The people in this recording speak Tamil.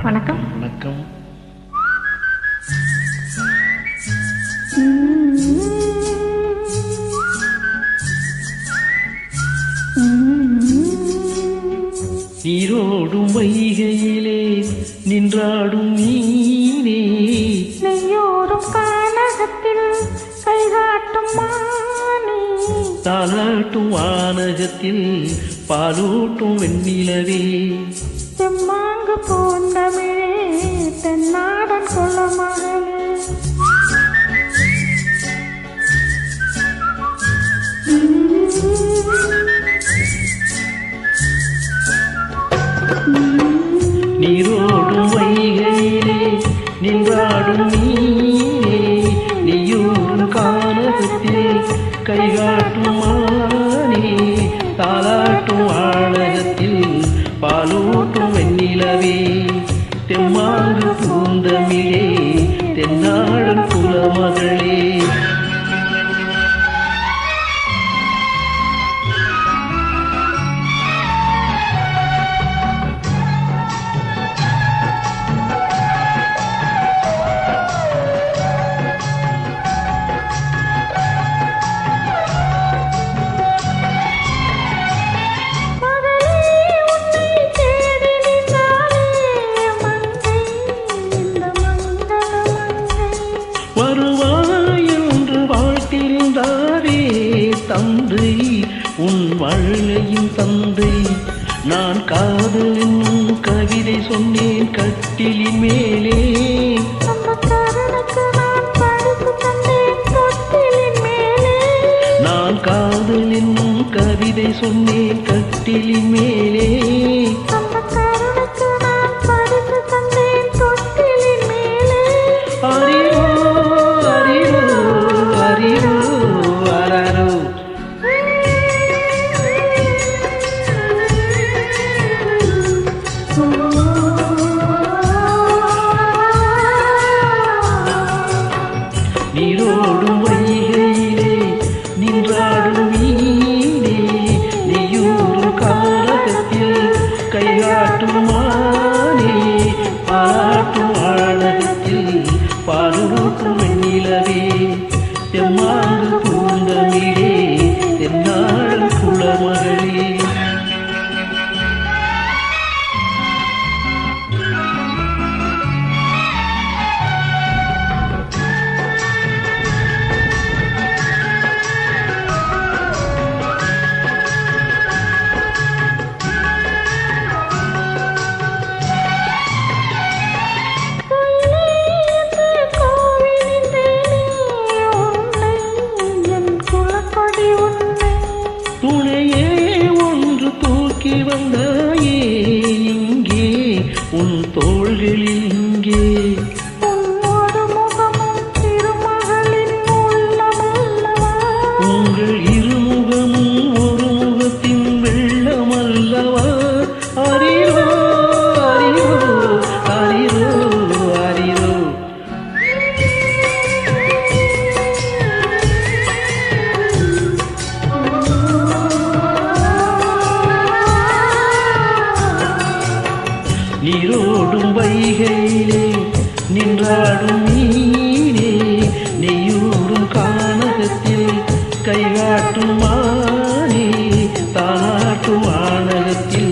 வணக்கம். வணக்கம். நீரோடும் வைகையிலே நின்றாடும் நீனே, நெய்யோரும் கானகத்தில் கைகாட்டும் மானே, தாலாட்டும் வானகத்தில் பாலூட்டும் வெண்ணிலவே, செம்மாங்கு பூந்தமிழே தென்னாடன் குலமகளே, நீரோடும் வைகையிலே நின்றாடும் நீனே, நீயூரும் கானகத்தில் கைகாட்டும் மானே, தாலாட்டும் வானகத்தில் பாலூட்டும் வெண்ணிலவே, தெம்மாங்கு பூந்தமிழே தென்னாடன் குலமகளே. வருவாய் என்று வாழ்த்திருந்தாரே தந்தை, உன் வாழ்க்கையின் தந்தை. நான் காதல் என்னும் கவிதை சொன்னேன் கட்டிலின் மேலே, நான் காதல் என்னும் கவிதை சொன்னேன் கட்டிலின் மேலே, அறிவோ அறிவோ அறிவோ அரரோ. நீரோடும் வைகையிலே நின்றாடும் மீனே, நீயூரும் கானகத்தில் கைகாட்டும் மானே, பாராட்டும் வானகத்தில் பாலூட்டும் வெண்ணிலவே, தெம்மாங்கு பூந்தமிழே தென்னாடன் குலமகளே. துணையே ஒன்று தூக்கி வந்தாயே இங்கே, உன் தோள்களில் இங்கே, உங்கள் இருமுகமும் ஒரு முகத்தின் வெள்ளமல்லவா, அறிவோ அறிவோ அறிவோ அறிவோ. நீரோடும் வைகையிலே நின்றாடும் மீனே, நெய்யூரும் கானகத்தில் கைகாட்டும் மானே, தாலாட்டும் வானகத்தில்